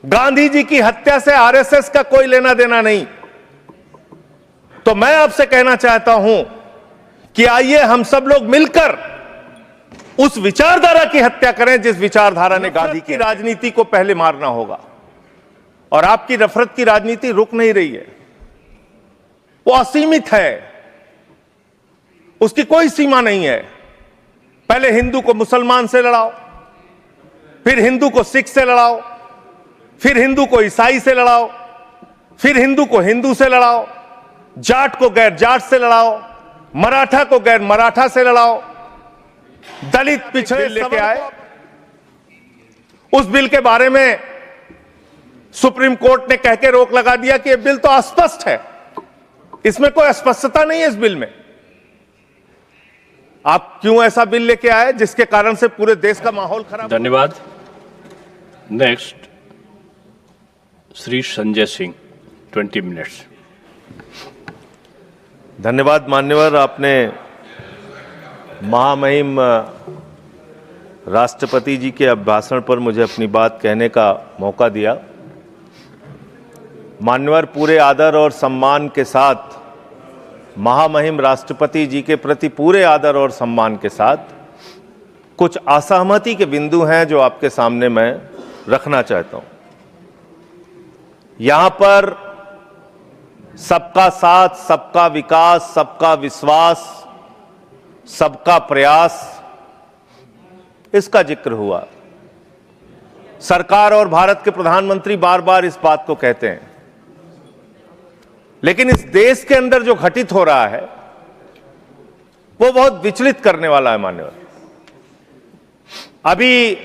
गांधी जी की हत्या से आरएसएस का कोई लेना देना नहीं। तो मैं आपसे कहना चाहता हूं कि आइए हम सब लोग मिलकर उस विचारधारा की हत्या करें जिस विचारधारा ने गांधी की राजनीति को पहले मारना होगा। और आपकी नफरत की राजनीति रुक नहीं रही है, वो असीमित है, उसकी कोई सीमा नहीं है। पहले हिंदू को मुसलमान से लड़ाओ, फिर हिंदू को सिख से लड़ाओ, फिर हिंदू को ईसाई से लड़ाओ, फिर हिंदू को हिंदू से लड़ाओ, जाट को गैर जाट से लड़ाओ, मराठा को गैर मराठा से लड़ाओ, दलित पिछड़े लेके आए। उस बिल के बारे में सुप्रीम कोर्ट ने कह के रोक लगा दिया कि यह बिल तो अस्पष्ट है, इसमें कोई अस्पष्टता नहीं है इस बिल में। आप क्यों ऐसा बिल लेके आए जिसके कारण से पूरे देश का माहौल खराब? धन्यवाद। Next Shri Sanjay Singh, 20 minutes. धन्यवाद मान्यवर, आपने महामहिम राष्ट्रपति जी के अभिभाषण पर मुझे अपनी बात कहने का मौका दिया। मान्यवर, पूरे आदर और सम्मान के साथ, महामहिम राष्ट्रपति जी के प्रति पूरे आदर और सम्मान के साथ कुछ असहमति के बिंदु हैं जो आपके सामने मैं रखना चाहता हूं। यहां पर सबका साथ, सबका विकास, सबका विश्वास, सबका प्रयास, इसका जिक्र हुआ। सरकार और भारत के प्रधानमंत्री बार बार इस बात को कहते हैं, लेकिन इस देश के अंदर जो घटित हो रहा है वो बहुत विचलित करने वाला है मान्यवर। अभी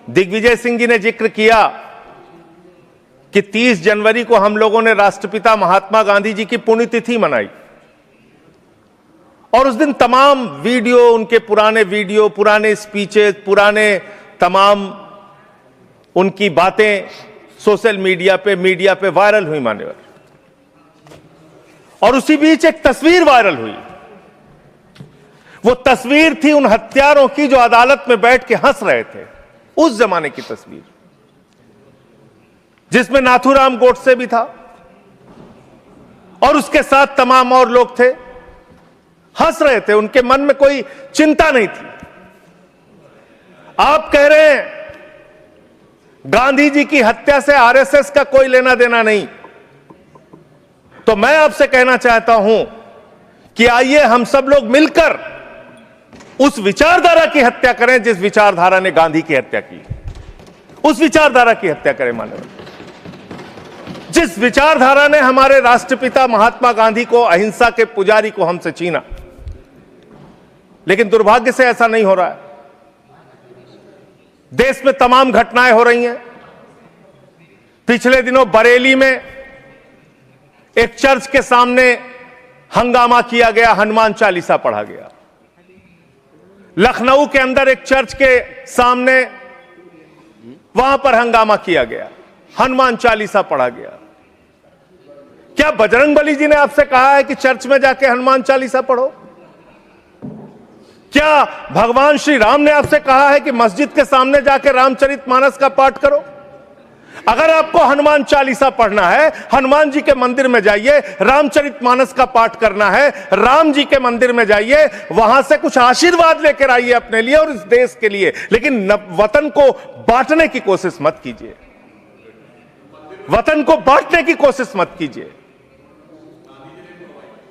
दिग्विजय सिंह जी ने जिक्र किया कि 30 जनवरी को हम लोगों ने राष्ट्रपिता महात्मा गांधी जी की पुण्यतिथि मनाई, और उस दिन तमाम वीडियो, उनके पुराने वीडियो, पुराने स्पीचेस, पुराने तमाम उनकी बातें सोशल मीडिया पे वायरल हुई मान्यवर। और उसी बीच एक तस्वीर वायरल हुई। वो तस्वीर थी उन हत्यारों की जो अदालत में बैठ के हंस रहे थे, उस जमाने की तस्वीर, जिसमें नाथूराम गोडसे भी था और उसके साथ तमाम और लोग थे, हंस रहे थे, उनके मन में कोई चिंता नहीं थी। आप कह रहे हैं गांधी जी की हत्या से आरएसएस का कोई लेना देना नहीं। तो मैं आपसे कहना चाहता हूं कि आइए हम सब लोग मिलकर उस विचारधारा की हत्या करें जिस विचारधारा ने गांधी की हत्या की, उस विचारधारा की हत्या करें मानव, जिस विचारधारा ने हमारे राष्ट्रपिता महात्मा गांधी को, अहिंसा के पुजारी को हमसे छीना। लेकिन दुर्भाग्य से ऐसा नहीं हो रहा है। देश में तमाम घटनाएं हो रही हैं। पिछले दिनों बरेली में एक चर्च के सामने हंगामा किया गया, हनुमान चालीसा पढ़ा गया। लखनऊ के अंदर एक चर्च के सामने, वहां पर हंगामा किया गया, हनुमान चालीसा पढ़ा गया। क्या बजरंगबली जी ने आपसे कहा है कि चर्च में जाके हनुमान चालीसा पढ़ो? क्या भगवान श्री राम ने आपसे कहा है कि मस्जिद के सामने जाके रामचरितमानस का पाठ करो? अगर आपको हनुमान चालीसा पढ़ना है, हनुमान जी के मंदिर में जाइए, रामचरितमानस का पाठ करना है, राम जी के मंदिर में जाइए, वहां से कुछ आशीर्वाद लेकर आइए अपने लिए और इस देश के लिए। लेकिन वतन को बांटने की कोशिश मत कीजिए, वतन को बांटने की कोशिश मत कीजिए।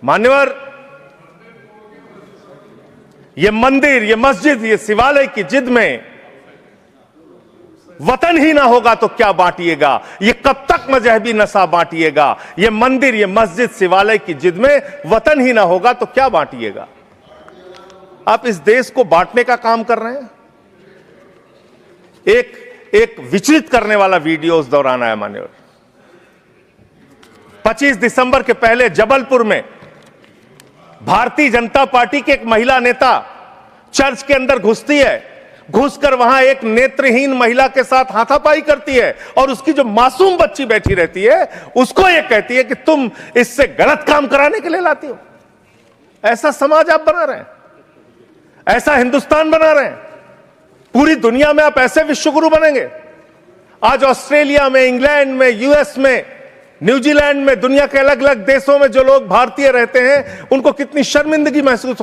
मान्यवर, ये मंदिर, ये मस्जिद, ये शिवालय की जिद में वतन ही ना होगा तो क्या बांटिएगा? ये कब तक मजहबी नशा बांटिएगा? ये मंदिर, ये मस्जिद, शिवालय की जिद में वतन ही ना होगा तो क्या बांटिएगा? आप इस देश को बांटने का काम कर रहे हैं। एक विचलित करने वाला वीडियो उस दौरान आया मान्यवर। 25 दिसंबर के पहले जबलपुर में भारतीय जनता पार्टी की एक महिला नेता चर्च के अंदर घुसती है, घुसकर वहां एक नेत्रहीन महिला के साथ हाथापाई करती है और उसकी जो मासूम बच्ची बैठी रहती है उसको यह कहती है कि तुम इससे गलत काम कराने के लिए लाती हो। ऐसा समाज आप बना रहे हैं, ऐसा हिंदुस्तान बना रहे हैं। पूरी दुनिया में आप ऐसे विश्वगुरु बनेंगे? आज ऑस्ट्रेलिया में, इंग्लैंड में, यूएस में, न्यूजीलैंड में, दुनिया के अलग अलग देशों में जो लोग भारतीय रहते हैं उनको कितनी शर्मिंदगी महसूस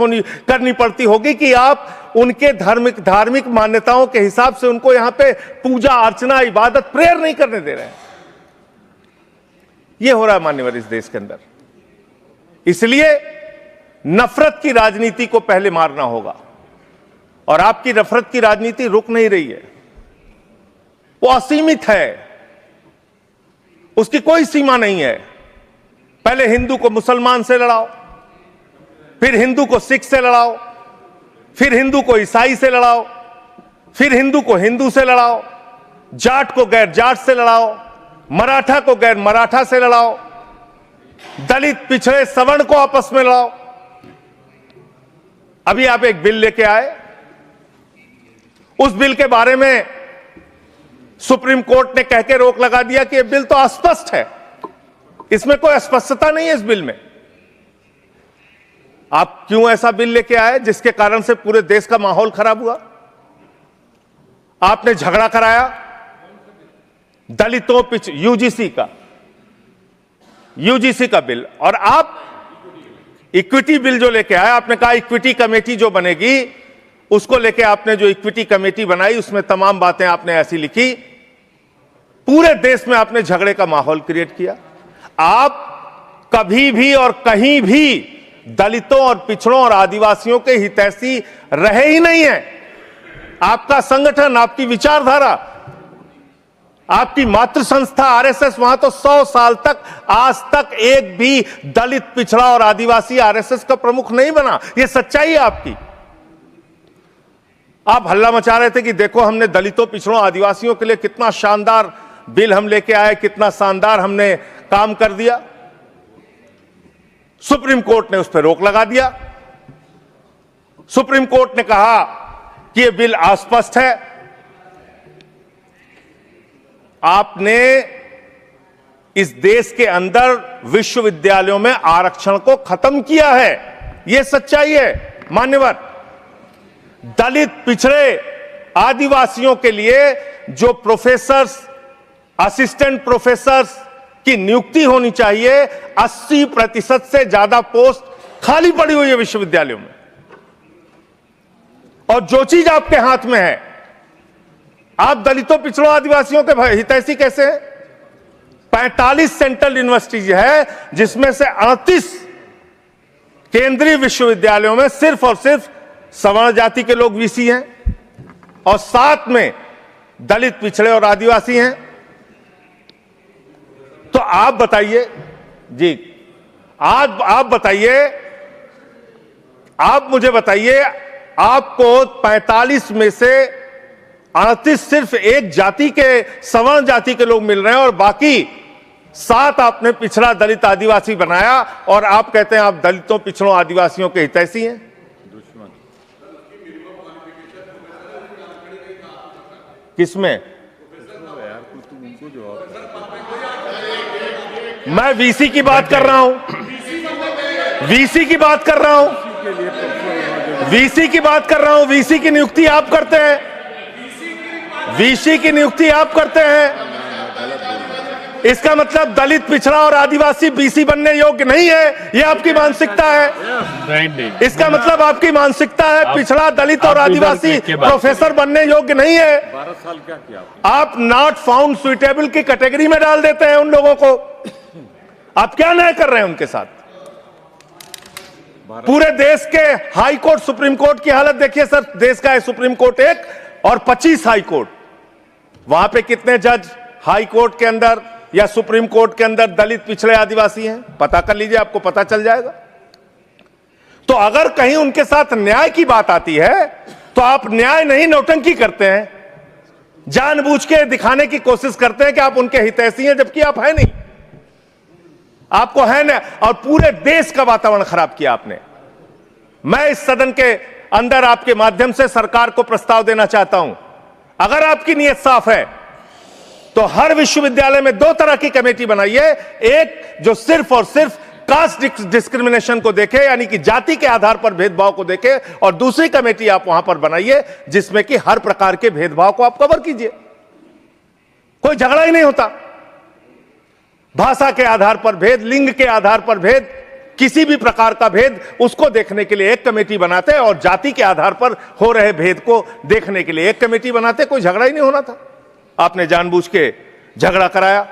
करनी पड़ती होगी कि आप उनके धार्मिक मान्यताओं के हिसाब से उनको यहां पे पूजा अर्चना, इबादत, प्रेयर नहीं करने दे रहे हैं। यह हो रहा है मान्यवर इस देश के अंदर। इसलिए नफरत की राजनीति को पहले मारना होगा, और आपकी नफरत की राजनीति रुक नहीं रही है, वो असीमित है, उसकी कोई सीमा नहीं है। पहले हिंदू को मुसलमान से लड़ाओ, फिर हिंदू को सिख से लड़ाओ, फिर हिंदू को ईसाई से लड़ाओ, फिर हिंदू को हिंदू से लड़ाओ, जाट को गैर जाट से लड़ाओ, मराठा को गैर मराठा से लड़ाओ, दलित, पिछड़े, सवर्ण को आपस में लड़ाओ। अभी आप एक बिल लेके आए, उस बिल के बारे में सुप्रीम कोर्ट ने कह के रोक लगा दिया कि यह बिल तो अस्पष्ट है, इसमें कोई स्पष्टता नहीं है इस बिल में। आप क्यों ऐसा बिल लेके आए जिसके कारण से पूरे देश का माहौल खराब हुआ? आपने झगड़ा कराया दलितों यूजीसी का बिल, और आप इक्विटी बिल जो लेके आए, आपने कहा इक्विटी कमेटी जो बनेगी उसको लेके आपने जो इक्विटी कमेटी बनाई उसमें तमाम बातें आपने ऐसी लिखी, पूरे देश में आपने झगड़े का माहौल क्रिएट किया। आप कभी भी और कहीं भी दलितों और पिछड़ों और आदिवासियों के हितैषी रहे ही नहीं है। आपका संगठन, आपकी विचारधारा, आपकी मातृ संस्था आरएसएस, वहां तो 100 साल तक आज तक एक भी दलित, पिछड़ा और आदिवासी आरएसएस का प्रमुख नहीं बना। यह सच्चाई है आपकी। आप हल्ला मचा रहे थे कि देखो हमने दलितों, पिछड़ों, आदिवासियों के लिए कितना शानदार बिल हम लेके आए, कितना शानदार हमने काम कर दिया। सुप्रीम कोर्ट ने उस पर रोक लगा दिया। सुप्रीम कोर्ट ने कहा कि यह बिल अस्पष्ट है। आपने इस देश के अंदर विश्वविद्यालयों में आरक्षण को खत्म किया है, यह सच्चाई है मान्यवर। दलित, पिछड़े, आदिवासियों के लिए जो प्रोफेसर्स, असिस्टेंट प्रोफेसर्स की नियुक्ति होनी चाहिए, 80% से ज्यादा पोस्ट खाली पड़ी हुई है विश्वविद्यालयों में। और जो चीज आपके हाथ में है, आप दलितों, पिछड़ों, आदिवासियों के हितैषी कैसे हैं? 45 सेंट्रल यूनिवर्सिटीज है जिसमें से 38 केंद्रीय विश्वविद्यालयों में सिर्फ और सिर्फ सवर्ण जाति के लोग वीसी हैं, और 7 में दलित, पिछड़े और आदिवासी हैं। तो आप बताइए जी, आप बताइए, आप मुझे बताइए, आपको 45 में से 38 सिर्फ एक जाति के, सवर्ण जाति के लोग मिल रहे हैं, और बाकी 7 आपने पिछड़ा, दलित, आदिवासी बनाया, और आप कहते हैं आप दलितों, पिछड़ों, आदिवासियों के हितैषी हैं। किसमें? मैं वीसी की बात कर रहा हूं, वीसी की बात कर रहा हूं, वीसी की बात कर रहा हूं। वीसी की नियुक्ति आप करते हैं, वीसी की नियुक्ति आप करते हैं। इसका मतलब दलित, पिछड़ा और आदिवासी बीसी बनने योग्य नहीं है, यह आपकी मानसिकता है। इसका मतलब आपकी मानसिकता है पिछड़ा, दलित और आदिवासी प्रोफेसर बनने योग्य नहीं है। 12 साल क्या किया आप नॉट फाउंड सुइटेबल की कैटेगरी में डाल देते हैं उन लोगों को। आप क्या न्याय कर रहे हैं उनके साथ? पूरे देश के हाई कोर्ट, सुप्रीम कोर्ट की हालत देखिए सर। देश का है सुप्रीम कोर्ट एक, और 25 हाई कोर्ट। वहां पे कितने जज हाई कोर्ट के अंदर या सुप्रीम कोर्ट के अंदर दलित, पिछड़े, आदिवासी हैं? पता कर लीजिए, आपको पता चल जाएगा। तो अगर कहीं उनके साथ न्याय की बात आती है तो आप न्याय नहीं, नौटंकी करते हैं, जानबूझ के दिखाने की कोशिश करते हैं कि आप उनके हितैषी हैं, जबकि आप है नहीं, आपको है ना। और पूरे देश का वातावरण खराब किया आपने। मैं इस सदन के अंदर आपके माध्यम से सरकार को प्रस्ताव देना चाहता हूं, अगर आपकी नीयत साफ है तो हर विश्वविद्यालय में 2 तरह की कमेटी बनाइए। एक जो सिर्फ और सिर्फ कास्ट डिस्क्रिमिनेशन को देखे, यानी कि जाति के आधार पर भेदभाव को देखे, और दूसरी कमेटी आप वहां पर बनाइए जिसमें कि हर प्रकार के भेदभाव को आप कवर कीजिए। कोई झगड़ा ही नहीं होता। भाषा के आधार पर भेद, लिंग के आधार पर भेद, किसी भी प्रकार का भेद, उसको देखने के लिए एक कमेटी बनाते और जाति के आधार पर हो रहे भेद को देखने के लिए एक कमेटी बनाते। कोई झगड़ा ही नहीं होना था। आपने जानबूझ के झगड़ा कराया।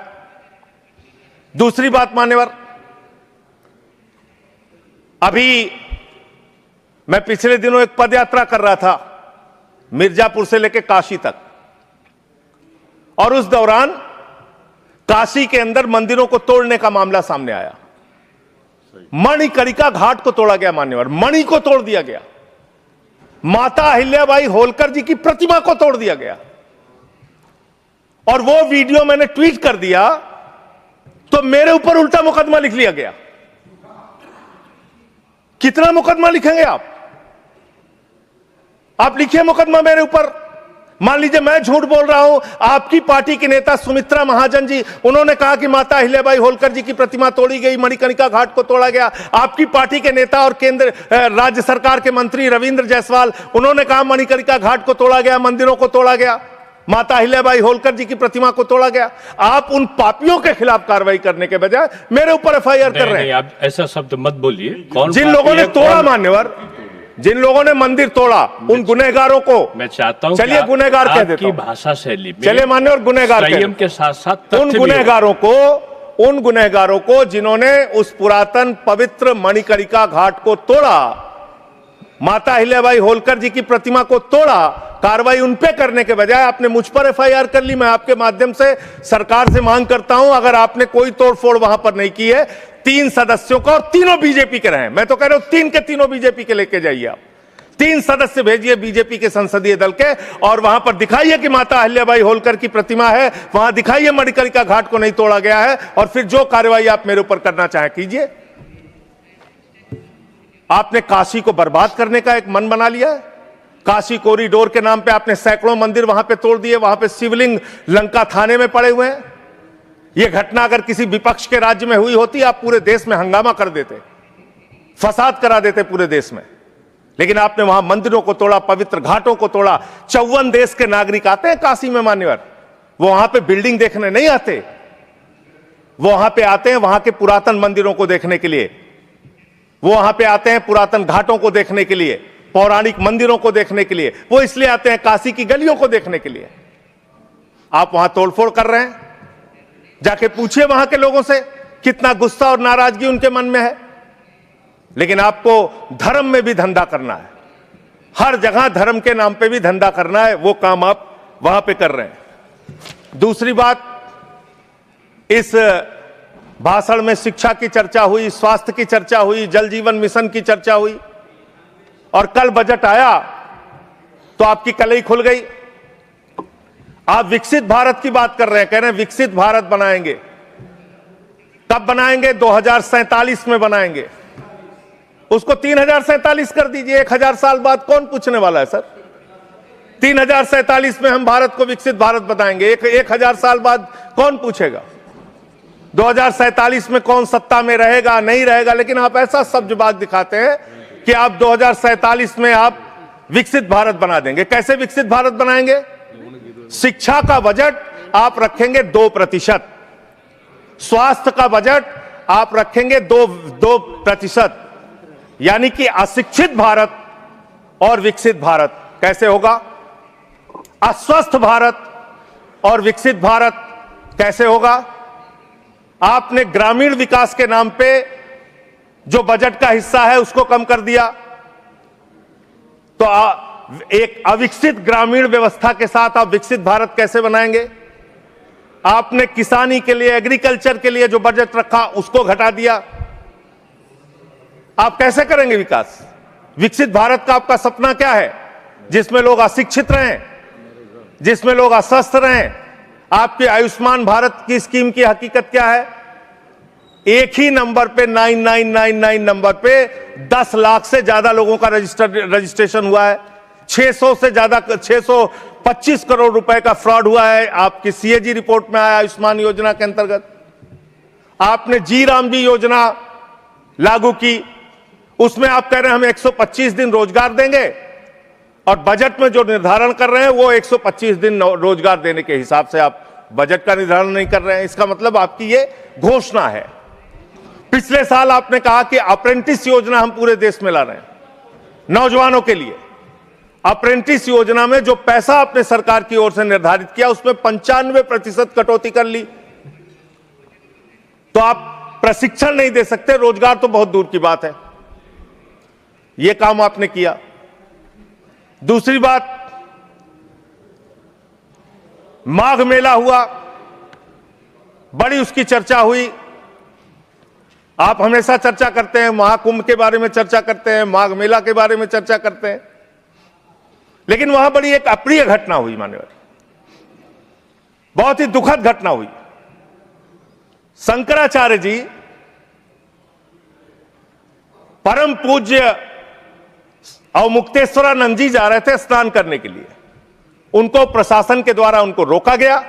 दूसरी बात मान्यवर, अभी मैं पिछले दिनों एक पदयात्रा कर रहा था मिर्जापुर से लेकर काशी तक, और उस दौरान काशी के अंदर मंदिरों को तोड़ने का मामला सामने आया। मणिकर्णिका घाट को तोड़ा गया मान्यवर, मणि को तोड़ दिया गया, माता अहिल्याबाई होलकर जी की प्रतिमा को तोड़ दिया गया, और वो वीडियो मैंने ट्वीट कर दिया तो मेरे ऊपर उल्टा मुकदमा लिख लिया गया। कितना मुकदमा लिखेंगे आप? आप लिखिए मुकदमा मेरे ऊपर। मान लीजिए मैं झूठ बोल रहा हूं, आपकी पार्टी की नेता सुमित्रा महाजन जी, उन्होंने कहा कि माता अहिल्याबाई होलकर जी की प्रतिमा तोड़ी गई, मणिकर्णिका घाट को तोड़ा गया। आपकी पार्टी के नेता और केंद्र राज्य सरकार के मंत्री रविंद्र जायसवाल, उन्होंने कहा मणिकर्णिका घाट को तोड़ा गया, मंदिरों को तोड़ा गया, माता अहिल्याबाई होलकर जी की प्रतिमा को तोड़ा गया। आप उन पापियों के खिलाफ कार्रवाई करने के बजाय मेरे ऊपर एफआईआर कर रहे हैं। आप ऐसा शब्द मत बोलिए। कौन जिन लोगों ने तोड़ा मान्यवर, जिन लोगों ने मंदिर तोड़ा, उन गुनहगारों को मैं चाहता हूं, चलिए गुनहगार कह देता हूं, भाषा शैली में चलिए मान्यवर गुनहगार संयम के साथ साथ उन गुनहगारों को जिन्होंने उस पुरातन पवित्र मणिकर्णिका घाट को तोड़ा, माता अहिल्याबाई होलकर जी की प्रतिमा को तोड़ा, कार्रवाई उन पे करने के बजाय आपने मुझ पर एफआईआर कर ली। मैं आपके माध्यम से सरकार से मांग करता हूं, अगर आपने कोई तोड़फोड़ वहां पर नहीं की है, 3 सदस्यों का, और तीनों बीजेपी के रहे, मैं तो कह रहा हूं 3 के तीनों बीजेपी के लेके जाइए आप। 3 सदस्य भेजिए बीजेपी के संसदीय दल के, और वहां पर दिखाइए कि माता अहिल्याबाई होलकर की प्रतिमा है, वहां दिखाइए मणिकर्णिका घाट को नहीं तोड़ा गया है, और फिर जो कार्रवाई आप मेरे ऊपर करना चाहें कीजिए। आपने काशी को बर्बाद करने का एक मन बना लिया है। काशी कॉरिडोर के नाम पे आपने सैकड़ों मंदिर वहां पे तोड़ दिए, वहां पे शिवलिंग लंका थाने में पड़े हुए हैं। यह घटना अगर किसी विपक्ष के राज्य में हुई होती, आप पूरे देश में हंगामा कर देते, फसाद करा देते पूरे देश में। लेकिन आपने वहां मंदिरों को तोड़ा, पवित्र घाटों को तोड़ा। 54 देश के नागरिक आते हैं काशी में मान्यवर, वो वहां पे बिल्डिंग देखने नहीं आते, वो वहां पे आते हैं वहां के पुरातन मंदिरों को देखने के लिए, वो वहां पे आते हैं पुरातन घाटों को देखने के लिए, पौराणिक मंदिरों को देखने के लिए। वो इसलिए आते हैं काशी की गलियों को देखने के लिए। आप वहां तोड़फोड़ कर रहे हैं। जाके पूछिए वहां के लोगों से कितना गुस्सा और नाराजगी उनके मन में है। लेकिन आपको धर्म में भी धंधा करना है, हर जगह धर्म के नाम पे भी धंधा करना है, वो काम आप वहां पे कर रहे हैं। दूसरी बात, इस भाषण में शिक्षा की चर्चा हुई, स्वास्थ्य की चर्चा हुई, जल जीवन मिशन की चर्चा हुई, और कल बजट आया तो आपकी कलई खुल गई। आप विकसित भारत की बात कर रहे हैं, कह रहे हैं विकसित भारत बनाएंगे। कब बनाएंगे? 2047 में बनाएंगे। उसको 3047 कर दीजिए। 1000 साल बाद कौन पूछने वाला है सर? 3047 में हम भारत को विकसित भारत बताएंगे। 1000 साल बाद कौन पूछेगा? 2047 में कौन सत्ता में रहेगा नहीं रहेगा, लेकिन आप ऐसा सब्जबाग दिखाते हैं कि आप 2047 में आप विकसित भारत बना देंगे। कैसे विकसित भारत बनाएंगे? शिक्षा का बजट आप रखेंगे 2%, स्वास्थ्य का बजट आप रखेंगे 2%, यानी कि अशिक्षित भारत और विकसित भारत कैसे होगा? अस्वस्थ भारत और विकसित भारत कैसे होगा? आपने ग्रामीण विकास के नाम पे जो बजट का हिस्सा है उसको कम कर दिया, तो एक अविकसित ग्रामीण व्यवस्था के साथ आप विकसित भारत कैसे बनाएंगे? आपने किसानी के लिए, एग्रीकल्चर के लिए जो बजट रखा उसको घटा दिया। आप कैसे करेंगे विकास? विकसित भारत का आपका सपना क्या है? जिसमें लोग अशिक्षित रहें, जिसमें लोग अस्वस्थ रहें। आपके आयुष्मान भारत की स्कीम की हकीकत क्या है? एक ही नंबर पे 9999 नंबर पे 10 लाख से ज्यादा लोगों का रजिस्ट्रेशन हुआ है। 600 से ज्यादा 625 करोड़ रुपए का फ्रॉड हुआ है, आपकी सीएजी रिपोर्ट में आया आयुष्मान योजना के अंतर्गत। आपने जी राम जी योजना लागू की, उसमें आप कह रहे हैं हम 125 दिन रोजगार देंगे, और बजट में जो निर्धारण कर रहे हैं वो 125 दिन रोजगार देने के हिसाब से आप बजट का निर्धारण नहीं कर रहे हैं, इसका मतलब आपकी ये घोषणा है। पिछले साल आपने कहा कि अप्रेंटिस योजना हम पूरे देश में ला रहे हैं नौजवानों के लिए। अप्रेंटिस योजना में जो पैसा आपने सरकार की ओर से निर्धारित किया उसमें 95% कटौती कर ली। तो आप प्रशिक्षण नहीं दे सकते, रोजगार तो बहुत दूर की बात है। यह काम आपने किया। दूसरी बात, माघ मेला हुआ, बड़ी उसकी चर्चा हुई। आप हमेशा चर्चा करते हैं, महाकुंभ के बारे में चर्चा करते हैं, माघ मेला के बारे में चर्चा करते हैं, लेकिन वहां बड़ी एक अप्रिय घटना हुई मान्यवर, बहुत ही दुखद घटना हुई। शंकराचार्य जी परम पूज्य अवमुक्तेश्वरानंद जी जा रहे थे स्नान करने के लिए। उनको प्रशासन के द्वारा उनको रोका गया।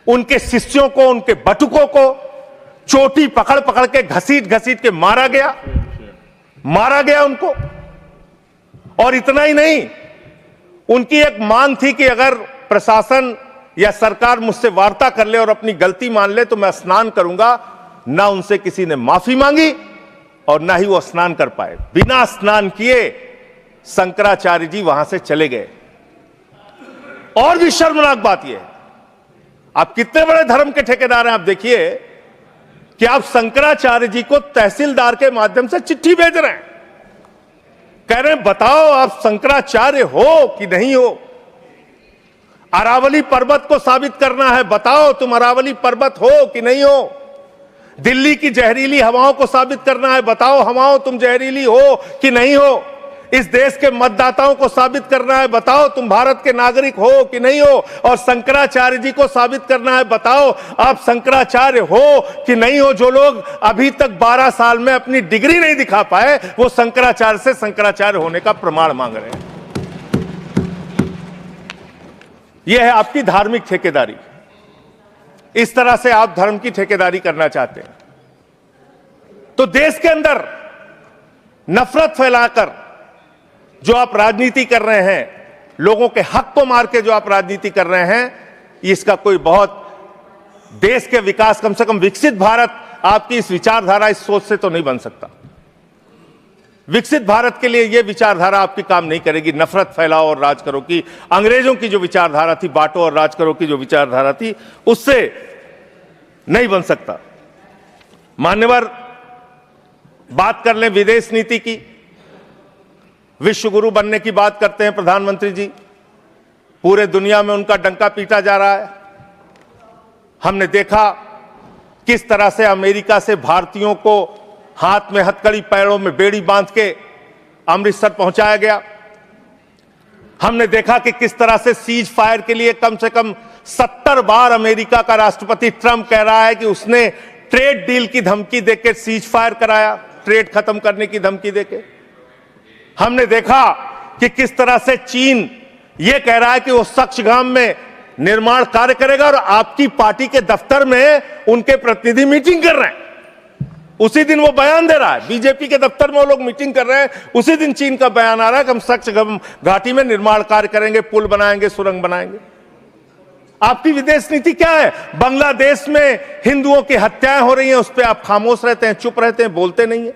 उनके शिष्यों को, उनके बटुकों को चोटी पकड़ पकड़ के घसीट घसीट के मारा गया उनको। और इतना ही नहीं, उनकी एक मांग थी कि अगर प्रशासन या सरकार मुझसे वार्ता कर ले और अपनी गलती मान ले तो मैं स्नान करूंगा। ना उनसे किसी ने माफी मांगी और ना ही वो स्नान कर पाए। बिना स्नान किए शंकराचार्य जी वहां से चले गए। और भी शर्मनाक बात यह है, आप कितने बड़े धर्म के ठेकेदार हैं। आप देखिए कि आप शंकराचार्य जी को तहसीलदार के माध्यम से चिट्ठी भेज रहे हैं, कह रहे हैं बताओ आप शंकराचार्य हो कि नहीं हो। अरावली पर्वत को साबित करना है, बताओ तुम अरावली पर्वत हो कि नहीं हो। दिल्ली की जहरीली हवाओं को साबित करना है, बताओ हवाओं तुम जहरीली हो कि नहीं हो। इस देश के मतदाताओं को साबित करना है, बताओ तुम भारत के नागरिक हो कि नहीं हो। और शंकराचार्य जी को साबित करना है, बताओ आप शंकराचार्य हो कि नहीं हो। जो लोग अभी तक 12 साल में अपनी डिग्री नहीं दिखा पाए, वो शंकराचार्य से शंकराचार्य होने का प्रमाण मांग रहे हैं। यह है आपकी धार्मिक ठेकेदारी। इस तरह से आप धर्म की ठेकेदारी करना चाहते हैं तो देश के अंदर नफरत फैलाकर जो आप राजनीति कर रहे हैं, लोगों के हक को मार के जो आप राजनीति कर रहे हैं, इसका कोई बहुत देश के विकास, कम से कम विकसित भारत आपकी इस विचारधारा, इस सोच से तो नहीं बन सकता। विकसित भारत के लिए यह विचारधारा आपकी काम नहीं करेगी। नफरत फैलाओ और राज करो की, अंग्रेजों की जो विचारधारा थी, बांटो और राज करो की जो विचारधारा थी, उससे नहीं बन सकता। मान्यवर, बात कर लें विदेश नीति की। विश्व गुरु बनने की बात करते हैं प्रधानमंत्री जी, पूरे दुनिया में उनका डंका पीटा जा रहा है। हमने देखा किस तरह से अमेरिका से भारतीयों को हाथ में हथकड़ी, पैरों में बेड़ी बांध के अमृतसर पहुंचाया गया। हमने देखा कि किस तरह से सीज फायर के लिए कम से कम 70 बार अमेरिका का राष्ट्रपति ट्रंप कह रहा है कि उसने ट्रेड डील की धमकी देकर सीज फायर कराया, ट्रेड खत्म करने की धमकी देके। हमने देखा कि किस तरह से चीन यह कह रहा है कि वो सक्सगाम में निर्माण कार्य करेगा और आपकी पार्टी के दफ्तर में उनके प्रतिनिधि मीटिंग कर रहे हैं। उसी दिन वो बयान दे रहा है, बीजेपी के दफ्तर में वो लोग मीटिंग कर रहे हैं, उसी दिन चीन का बयान आ रहा है कि हम सक्सगाम घाटी में निर्माण कार्य करेंगे, पुल बनाएंगे, सुरंग बनाएंगे। आपकी विदेश नीति क्या है? बांग्लादेश में हिंदुओं की हत्याएं हो रही हैं, उस पर आप खामोश रहते हैं, चुप रहते हैं, बोलते नहीं है।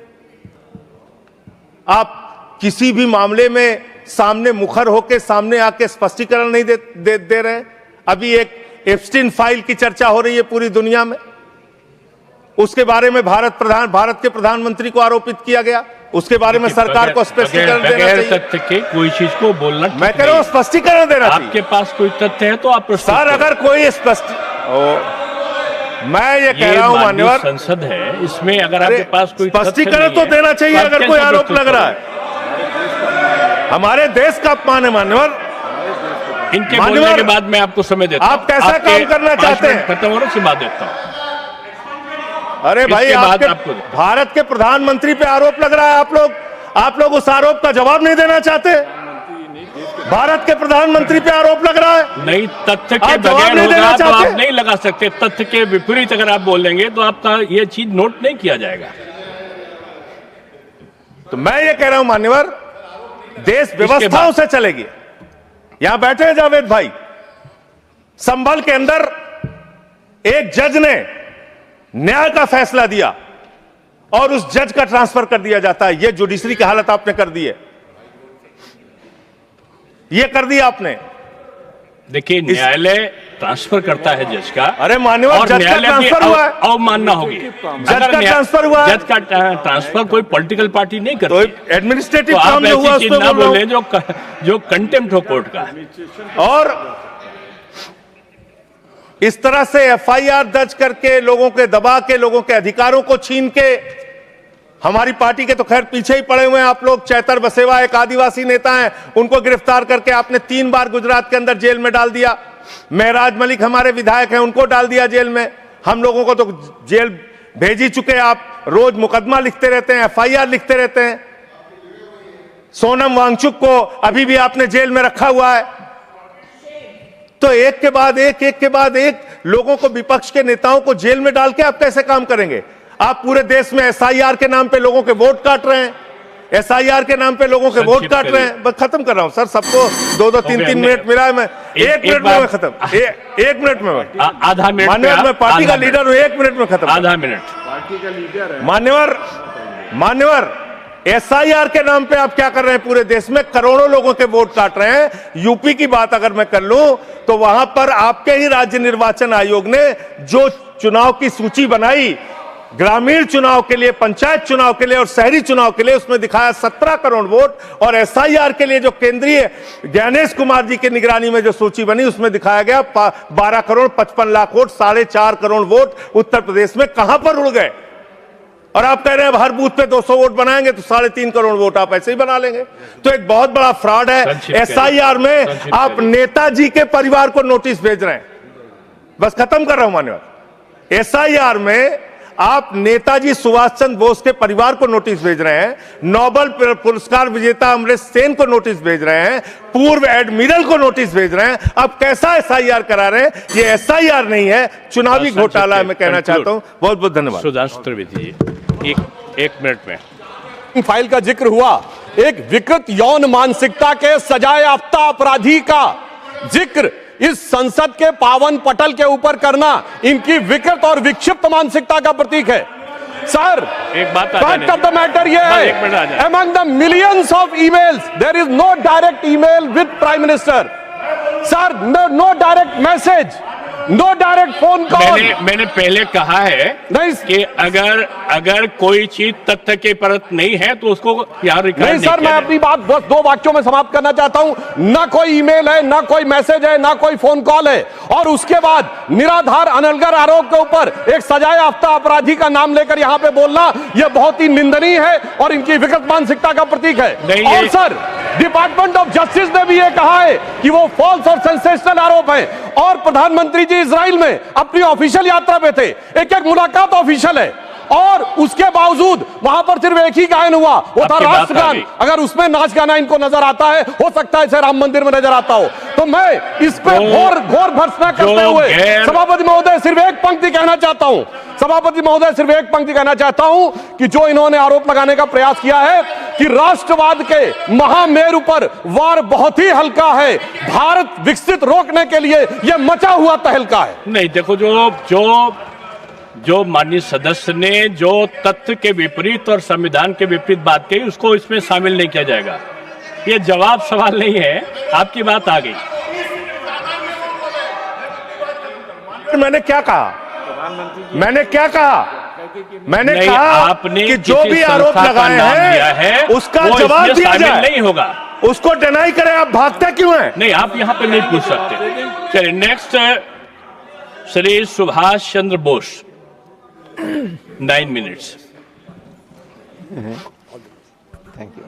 आप किसी भी मामले में सामने मुखर होकर सामने आके स्पष्टीकरण नहीं दे रहे हैं। अभी एक एप्स्टीन फाइल की चर्चा हो रही है पूरी दुनिया में, उसके बारे में भारत के प्रधानमंत्री को आरोपित किया गया। उसके बारे में सरकार को स्पष्टीकरण देना चाहिए। तथ्य के कोई चीज को बोलना, मैं कह रहा हूं स्पष्टीकरण देना चाहिए। आपके पास कोई तथ्य है तो आप सर, अगर कोई मैं ये कह रहा हूं मान्यवर, संसद है, इसमें अगर आपके पास कोई स्पष्टीकरण तो देना चाहिए। अगर कोई आरोप लग रहा है, हमारे देश का अपमान है मान्यवर। इनके बोलने के बाद मैं आपको समय देता हूं। आप कैसा काम करना चाहते हैं? खत्म होने से बाद देता हूं। अरे भाई, भारत के प्रधानमंत्री पे आरोप लग रहा है, आप लोग उस आरोप का जवाब नहीं देना चाहते। भारत के प्रधानमंत्री पे आरोप लग रहा है, नहीं तथ्य के बगैर होगा तो आप नहीं लगा सकते। तथ्य के विपरीत अगर आप बोलेंगे तो आपका ये चीज नोट नहीं किया जाएगा। तो मैं ये कह रहा हूं मान्यवर, देश व्यवस्थाओं से चलेगी। यहां बैठे हैं जावेद भाई, संभल के अंदर एक जज ने न्याय का फैसला दिया और उस जज का ट्रांसफर कर दिया जाता है। यह जुडिशरी की हालत आपने कर दी है, यह कर दिया आपने। देखिए, न्यायालय ट्रांसफर करता है जज का। अरे मान्यवर, जज का ट्रांसफर हुआ है, अवमानना होगी। जज का ट्रांसफर हुआ है। जज का ट्रांसफर कोई पॉलिटिकल पार्टी नहीं करती। तो एडमिनिस्ट्रेटिव तो काम आप में हुआ, ऐसी चीज ना बोले जो कंटेम्प्ट हो कोर्ट का। और इस तरह से एफआईआर दर्ज करके, लोगों के दबा के, लोगों के अधिकारों को छीन के, हमारी पार्टी के तो खैर पीछे ही पड़े हुए हैं आप लोग। चैतर बसेवा एक आदिवासी नेता हैं, उनको गिरफ्तार करके आपने 3 बार गुजरात के अंदर जेल में डाल दिया। महराज मलिक हमारे विधायक हैं, उनको डाल दिया जेल में। हम लोगों को तो जेल भेज ही चुके। आप रोज मुकदमा लिखते रहते हैं, एफआईआर लिखते रहते हैं। सोनम वांगचुक को अभी भी आपने जेल में रखा हुआ है। तो एक के बाद एक लोगों को, विपक्ष के नेताओं को जेल में डाल के आप कैसे काम करेंगे? आप पूरे देश में एसआईआर के नाम पे लोगों के वोट काट रहे हैं, एसआईआर के नाम पे लोगों के वोट काट रहे हैं। बस खत्म कर रहा हूं सर, सबको 2-2, 3-3 मिनट मिला है। मैं 1 मिनट में खत्म, 1 मिनट में आधा मिनट। मान्यवर, मैं पार्टी का लीडर हूं, 1 मिनट में खत्म। आधा मिनट पार्टी का लीडर है मान्यवर, एसआईआर के नाम पे आप क्या कर रहे हैं? पूरे देश में करोड़ों लोगों के वोट काट रहे हैं। यूपी की बात अगर मैं कर लूं तो वहां पर आपके ही राज्य निर्वाचन आयोग ने जो चुनाव की सूची बनाई, ग्रामीण चुनाव के लिए, पंचायत चुनाव के लिए और शहरी चुनाव के लिए, उसमें दिखाया 17 करोड़ वोट। और एसआईआर के लिए जो केंद्रीय ज्ञानेश कुमार जी की निगरानी में जो सूची बनी, उसमें दिखाया गया 12 करोड़ 55 लाख वोट, 4.5 करोड़ वोट उत्तर प्रदेश में कहां पर उड़ गए? और आप कह रहे हैं हर बूथ पे 200 वोट बनाएंगे तो 3.5 करोड़ वोट आप ऐसे ही बना लेंगे। तो एक बहुत बड़ा फ्रॉड है। एसआईआर में आप नेताजी के परिवार को नोटिस भेज रहे हैं। बस खत्म कर रहा हूं मान्यवर, एसआईआर में आप नेताजी सुभाष चंद्र बोस के परिवार को नोटिस भेज रहे हैं, नोबेल पुरस्कार विजेता अमर्त्य सेन को नोटिस भेज रहे हैं, पूर्व एडमिरल को नोटिस भेज रहे हैं। अब कैसा एसआईआर करा रहे हैं? ये एसआईआर नहीं है, चुनावी घोटाला है। मैं कहना चाहता हूं। बहुत बहुत धन्यवाद। सुधांशु त्रिवेदी जी, एक मिनट में फाइल का जिक्र हुआ। एक विकृत यौन मानसिकता के सजाए याफ्ता अपराधी का जिक्र इस संसद के पावन पटल के ऊपर करना इनकी विकृत और विक्षिप्त मानसिकता का प्रतीक है। सर, एक बात फैक्ट ऑफ द मैटर ये है, among the millions of emails there is no direct email with prime minister. Sir, no direct message, no direct phone call. मैंने पहले कहा है कि अगर कोई चीज तथ्य के परत नहीं है तो उसको यहाँ रिकॉर्ड नहीं सर, मैं अपनी बात बस 2 वाक्यों में समाप्त करना चाहता हूं। ना कोई ईमेल है, ना कोई मैसेज है, ना कोई फोन कॉल है। और उसके बाद निराधार अनलगर आरोप के ऊपर एक सजाए याफ्ता अपराधी का नाम लेकर यहां पे बोलना, यह बहुत ही निंदनीय है और इनकी विकृत मानसिकता का प्रतीक है। और सर, डिपार्टमेंट ऑफ जस्टिस ने भी यह कहा है कि वो फॉल्स और सेंसेशनल आरोप है। और प्रधानमंत्री जी इजराइल में अपनी ऑफिशियल यात्रा पे थे, एक मुलाकात ऑफिशियल है, और उसके बावजूद वहां पर सिर्फ एक ही गायन हुआ, वो था राष्ट्रगान। अगर उसमें नाच गाना इनको नजर आता है, हो सकता है इसे राम मंदिर में नजर आता हो। तो मैं इस पे घोर भर्त्सना करते हुए सभापति महोदय सिर्फ एक पंक्ति कहना चाहता हूं। सभापति महोदय सिर्फ एक पंक्ति कहना चाहता हूं कि जो इन्होंने आरोप लगाने का प्रयास किया है कि राष्ट्रवाद के महामेरु पर वार बहुत ही हल्का है, भारत विकसित रोकने के लिए यह मचा हुआ तहलका है। नहीं, देखो, जो माननीय सदस्य ने जो तथ्य के विपरीत और संविधान के विपरीत बात कही, उसको इसमें शामिल नहीं किया जाएगा। ये जवाब सवाल नहीं है, आपकी बात आ गई। मैंने क्या कहा? मैंने कहा आपने कि जो भी आरोप लगाए हैं उसका जवाब दिया जाए, नहीं होगा, उसको डिनाई करें। आप भागते क्यों हैं? नहीं, आप यहां पे नहीं पूछ सकते। चलिए, next Shri Subhash Chandra Bose, 9 minutes. Thank you.